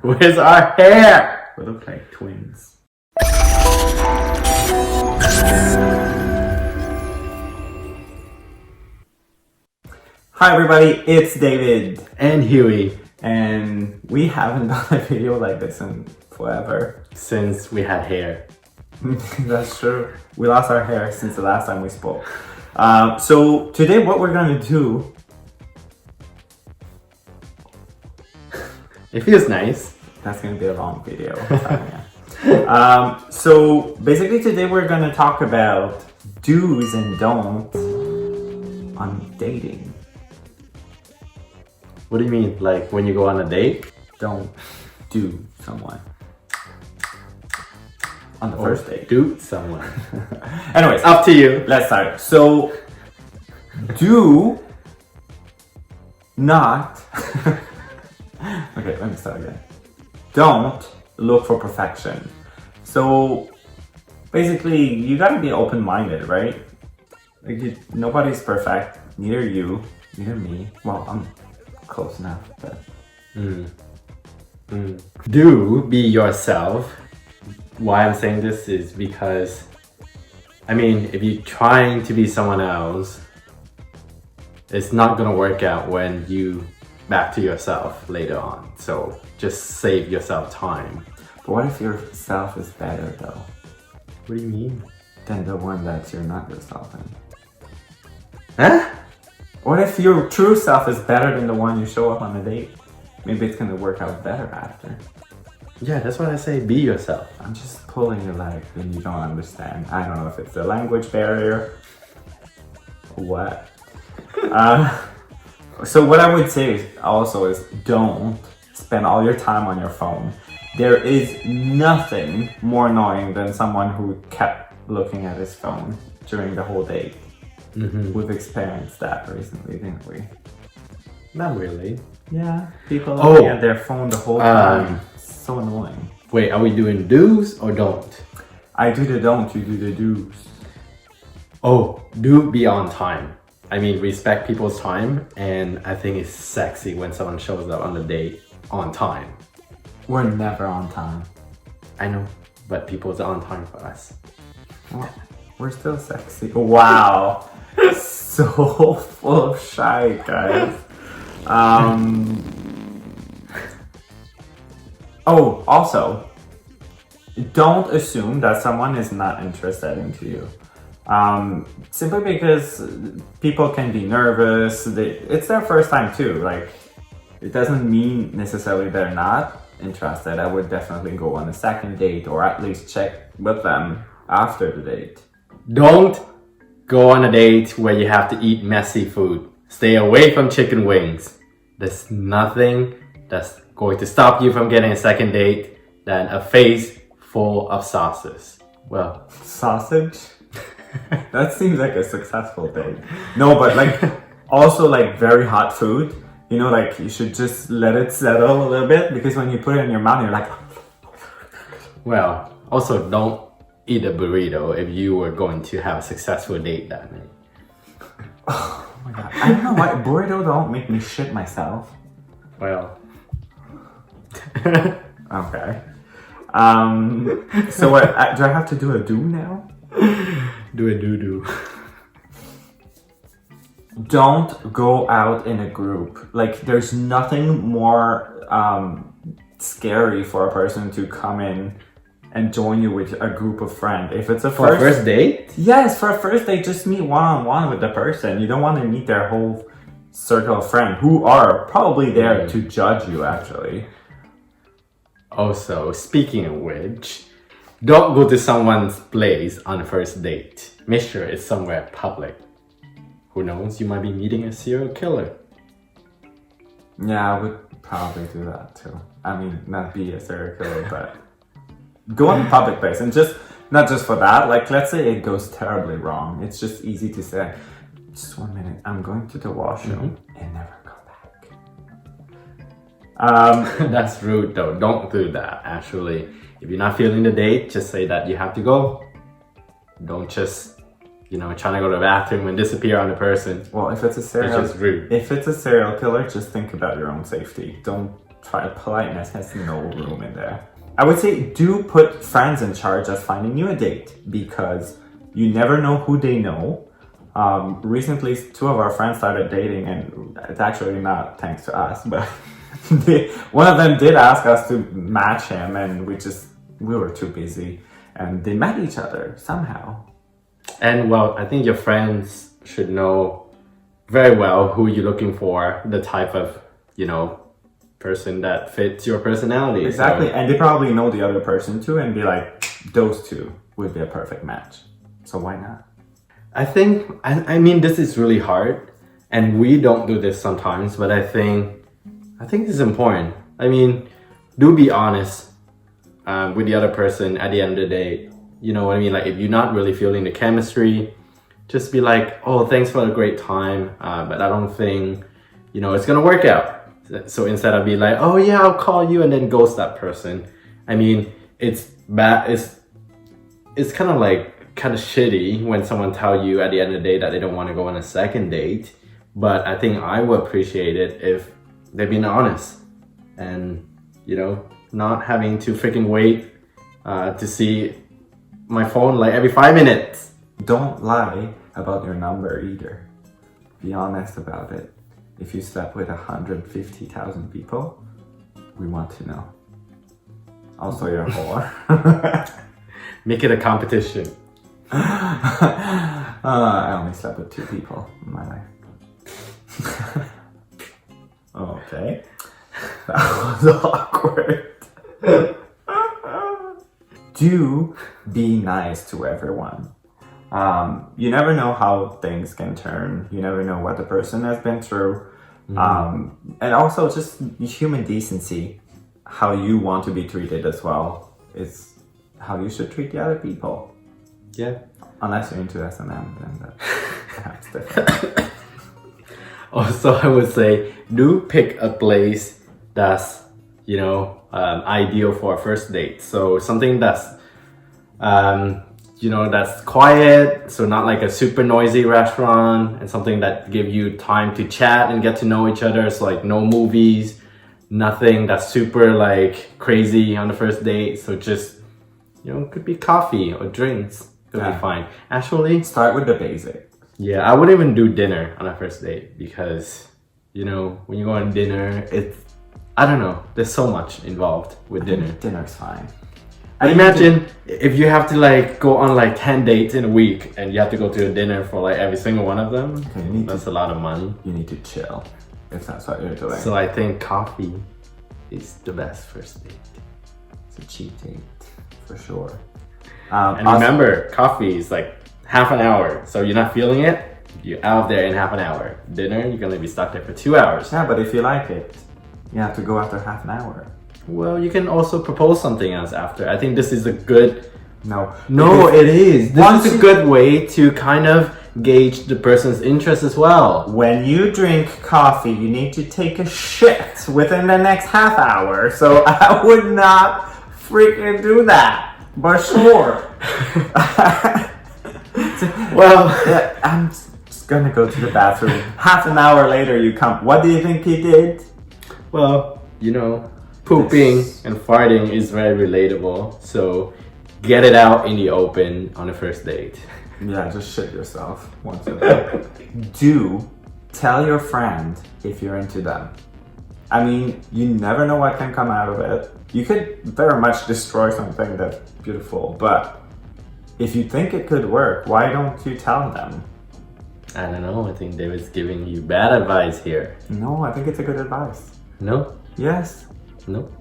Where's our hair? We look like twins. Hi everybody, it's David. And Huey. And we haven't done a video like this in forever. Since we had hair. That's true. We lost our hair since the last time we spoke. So today what we're gonna do... It feels nice. That's gonna be a long video. So basically today we're gonna talk about do's and don'ts on dating. What do you mean? Like when you go on a date? Don't do someone on the first date. Do someone. Anyways, Up to you. let's start. So do not okay, let me start again. Don't look for perfection. So basically you gotta be open-minded, right? Like nobody's perfect, neither you, neither me. Well, I'm close enough, but Do be yourself. Why I'm saying this is because, I mean, if you're trying to be someone else, it's not gonna work out when you back to yourself later on. So just save yourself time. But what if your self is better though What do you mean? than the one that you're not yourself in? Huh? What if your true self is better than the one you show up on a date? Maybe it's gonna work out better after. Yeah, that's what I say. Be yourself. I'm just pulling your leg and you don't understand. I don't know if it's the language barrier or what. So what I would say also is don't spend all your time on your phone. There is nothing more annoying than someone who kept looking at his phone during the whole date. We've experienced that recently, didn't we? Not really. Yeah, people looking at their phone the whole time. So annoying. Wait, are we doing do's or don't? I do the don't, you do the do's. Oh, do be on time. I mean, respect people's time, and I think it's sexy when someone shows up on the date on time. We're never on time. I know, but people's on time for us. Well, we're still sexy. Wow. So full of shy, guys. Oh, also, don't assume that someone is not interested into you. Simply because people can be nervous. It's their first time too. Like, it doesn't mean necessarily they're not interested. I would definitely go on a second date or at least check with them after the date. Don't go on a date where you have to eat messy food. Stay away from chicken wings. There's nothing that's going to stop you from getting a second date than a face full of sauces. Well, sausage? That seems like a successful date. No, but like also like very hot food. You know, like you should just let it settle a little bit because when you put it in your mouth, you're like. Well, also don't eat a burrito if you were going to have a successful date that night. Oh my god! I don't know why burrito don't make me shit myself. Well. Okay. So what? Do I have to do a do now? Do a doo-doo. Don't go out in a group. Like, there's nothing more scary for a person to come in and join you with a group of friends. If it's a first date? Yes, for a first date, just meet one-on-one with the person. You don't want to meet their whole circle of friends who are probably there to judge you, actually. Also, speaking of which, don't go to someone's place on the first date. Make sure it's somewhere public. Who knows, you might be meeting a serial killer. Yeah, I would probably do that too. I mean, not be a serial killer, but go on a public place and just, not just for that, like let's say it goes terribly wrong. It's just easy to say, just 1 minute, I'm going to the washroom and never come back. That's rude though, don't do that actually. If you're not feeling the date, just say that you have to go. Don't just, trying to go to the bathroom and disappear on the person. Well, if it's a serial, it's just rude. If it's a serial killer, just think about your own safety. Don't politeness has no room in there. I would say do put friends in charge of finding you a date because you never know who they know. Recently, two of our friends started dating, and it's actually not thanks to us, but one of them did ask us to match him, and we were too busy, and they met each other somehow. And well, I think your friends should know very well who you're looking for, the type of, person that fits your personality. Exactly, So, and they probably know the other person too, and be like, those two would be a perfect match. So why not? I think, I mean, this is really hard, and we don't do this sometimes, but I think this is important. I mean, do be honest with the other person at the end of the day. You know what I mean? Like, if you're not really feeling the chemistry, just be like, oh, thanks for a great time, but I don't think, it's gonna work out. So instead of being like, oh yeah, I'll call you, and then ghost that person. I mean, it's bad. It's kind of shitty when someone tell you at the end of the day that they don't want to go on a second date. But I think I would appreciate it if they're being honest and, not having to freaking wait to see my phone like every 5 minutes. Don't lie about your number either. Be honest about it. If you slept with 150,000 people, we want to know. Also, you're a whore. Make it a competition. I only slept with 2 people in my life. Okay. That was awkward. Do be nice to everyone. You never know how things can turn. You never know what the person has been through. And also just human decency, how you want to be treated as well, is how you should treat the other people. Yeah. Unless you're into S&M, then that's perhaps different. Also, I would say, do pick a place that's, ideal for a first date. So something that's, that's quiet, so not like a super noisy restaurant, and something that give you time to chat and get to know each other. So like no movies, nothing that's super like crazy on the first date. So just, could be coffee or drinks. Could be fine. Actually, Start with the basic. yeah, I wouldn't even do dinner on a first date because, when you go on dinner, I don't know, there's so much involved with dinner. Dinner's fine. And imagine if you have to like go on like 10 dates in a week and you have to go to a dinner for like every single one of them. That's a lot of money. You need to chill if that's what you're doing. So I think coffee is the best first date. It's a cheap date, for sure. And remember, coffee is like half an hour. So you're not feeling it, you're out of there in half an hour. Dinner, you're gonna be stuck there for 2 hours. Yeah, but if you like it, you have to go after half an hour. Well, you can also propose something else after. I think this is a good... No, it is. This is a good way to kind of gauge the person's interest as well. When you drink coffee, you need to take a shit within the next half hour. So I would not freaking do that. But sure. Well, I'm just gonna go to the bathroom. Half an hour later, you come. What do you think he did? well, pooping and farting is very relatable. So get it out in the open on the first date. Yeah, just shit yourself once in a while. Do tell your friend if you're into them. I mean, you never know what can come out of it. You could very much destroy something that's beautiful, but if you think it could work, why don't you tell them? I don't know. I think David's giving you bad advice here. No, I think it's a good advice. No? Yes. No?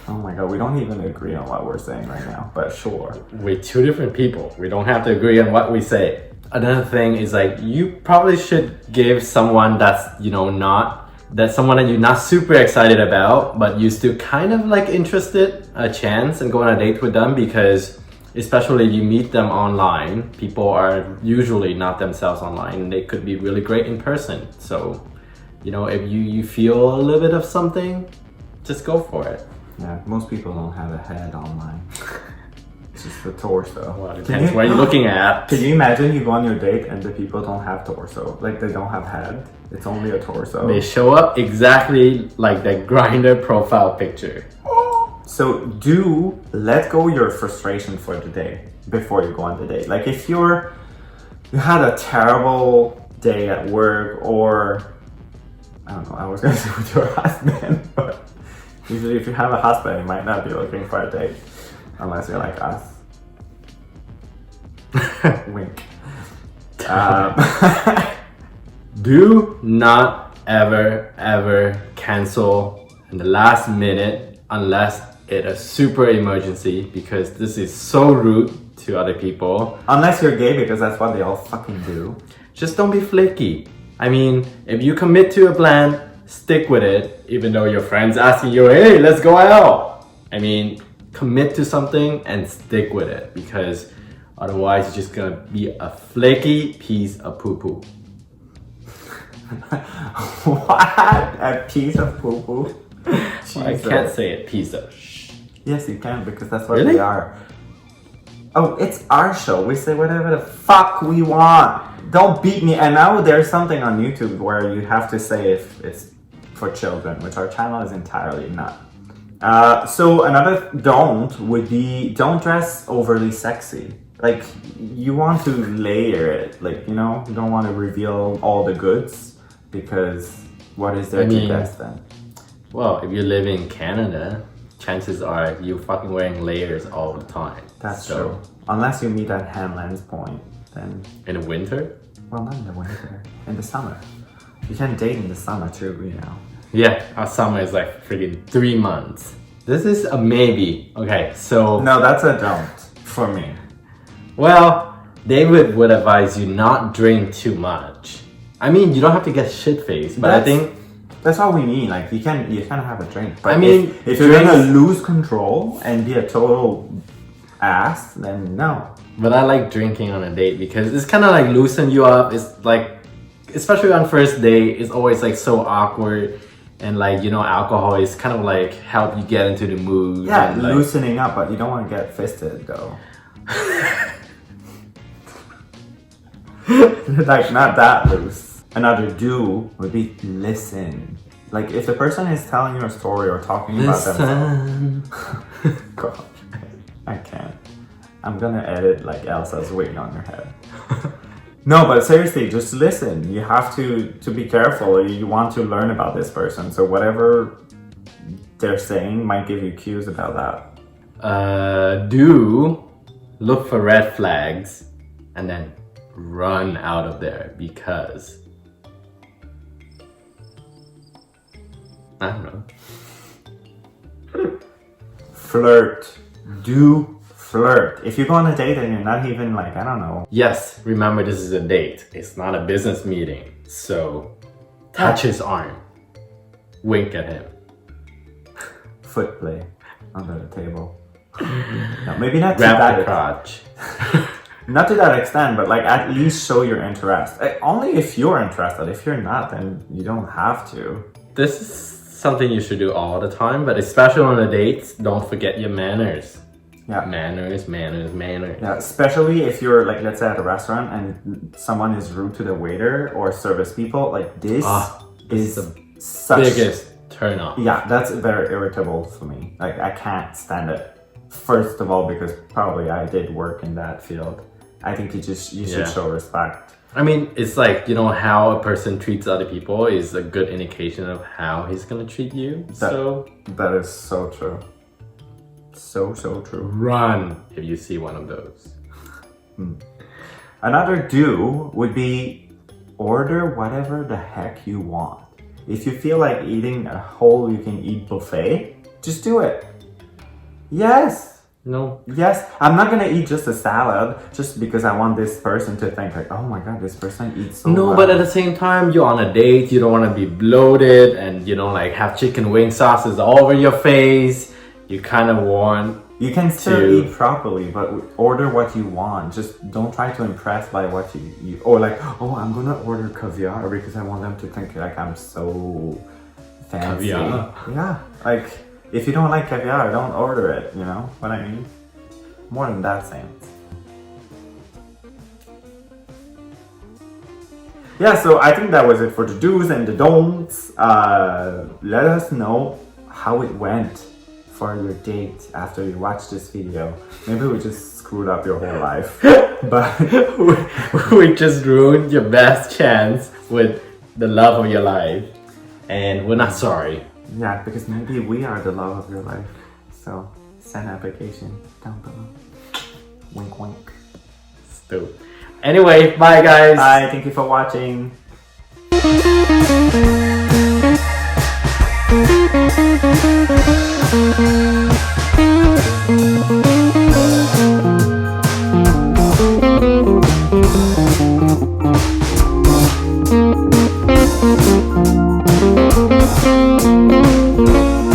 Oh my god, we don't even agree on what we're saying right now, but sure. We're 2 different people. We don't have to agree on what we say. Another thing is like, you probably should give someone that's, someone that you're not super excited about, but you still kind of like interested, a chance and go on a date with them, because especially you meet them online, people are usually not themselves online, and they could be really great in person. So, if you feel a little bit of something, just go for it. Yeah, most people don't have a head online. just the torso. Well, it depends what you're looking at. Can you imagine you go on your date and the people don't have torso? Like they don't have head. It's only a torso. They show up exactly like that Grindr profile picture. So do let go your frustration for the day before you go on the date. Like if you had a terrible day at work, or I don't know, I was gonna say with your husband, but usually if you have a husband, you might not be looking for a date unless you're like us. Wink. Do not ever cancel in the last minute unless it's a super emergency, because this is so rude to other people. Unless you're gay, because that's what they all fucking do. Just don't be flaky. I mean, if you commit to a plan, stick with it, even though your friend's asking you, hey, let's go out. I mean, commit to something and stick with it, because otherwise you're just gonna be a flaky piece of poo-poo. What? A piece of poo-poo? I can't say it, piece of Yes, you can, because that's what Really? we are. Oh, it's our show. We say whatever the fuck we want. Don't beat me. And now there's something on YouTube where you have to say if it's for children, which our channel is entirely not. So another don't would be don't dress overly sexy. Like you want to layer it. Like, you know, you don't want to reveal all the goods, because what is there to guess then? Well, if you live in Canada, chances are you're fucking wearing layers all the time. That's true. Unless you meet at Hanlan's Point, then... In the winter? Well, not in the winter. In the summer. You can date in the summer too, you know. Yeah, our summer is like freaking 3 months. This is a maybe. Okay, so... No, that's a don't for me. Well, David would advise you not drink too much. I mean, you don't have to get shit-faced, but I think... That's what we mean. Like, you can have a drink. But I mean, if you're gonna lose control and be a total ass, then no. But I like drinking on a date because it's kind of like loosen you up. It's like, especially on first date, it's always like so awkward. And like, you know, alcohol is kind of like help you get into the mood. Yeah, and like, loosening up, but you don't want to get fisted though. Like, not that loose. Another do would be listen. Like, if the person is telling you a story or talking about themselves. God, I can't. I'm gonna edit like Elsa's wig on your head. No, but seriously, just listen. You have to be careful. You want to learn about this person, so whatever they're saying might give you cues about that. Do look for red flags and then run out of there, because I don't know. Flirt. Do flirt. If you go on a date and you're not even like, I don't know. Yes, remember this is a date. It's not a business meeting. So touch his arm. Wink at him. Foot play under the table. No, maybe not to Grab that the crotch. Not to that extent, but like at least show your interest. Only if you're interested. If you're not, then you don't have to. This is something you should do all the time, but especially on the dates, don't forget your manners. Yeah. Manners. Yeah, especially if you're like, let's say at a restaurant and someone is rude to the waiter or service people, like this is the such biggest turn off. Yeah, that's very irritable for me. Like, I can't stand it. First of all, because probably I did work in that field. I think you should show respect. I mean, it's like, you know, how a person treats other people is a good indication of how he's gonna treat you. That is so true. So true. Run if you see one of those. Another do would be order whatever the heck you want. If you feel like eating a whole you can eat buffet, just do it. Yes. No. Yes, I'm not gonna eat just a salad just because I want this person to think like, oh my god, this person eats so well. But at the same time, you're on a date, you don't want to be bloated and you don't like have chicken wing sauces all over your face. You kind of want You can still eat properly, but order what you want. Just don't try to impress by what you or like, oh, I'm gonna order caviar because I want them to think like I'm so fancy. Caviar? Yeah, like if you don't like caviar, don't order it. You know what I mean? more in that sense. Yeah, so I think that was it for the do's and the don'ts. Let us know how it went for your date after you watched this video. Maybe we just screwed up your whole life, but We just ruined your best chance with the love of your life, and we're not sorry. yeah, because maybe we are the love of your life. So send application down below. Wink, wink. Stupid. Anyway, bye guys. Bye. Thank you for watching.